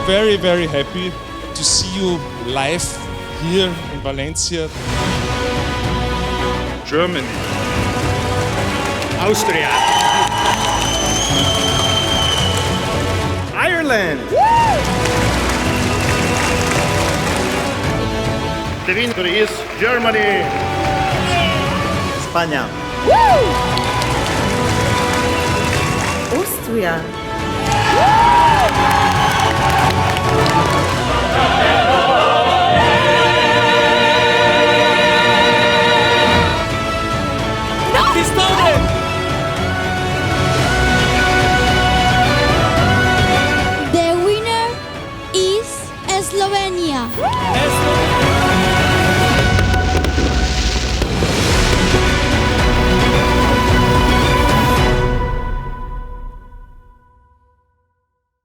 very, very happy to see you live here in Valencia. Germany. Austria. Ireland. The winner is Germany. España. Austria. The winner is Slovenia.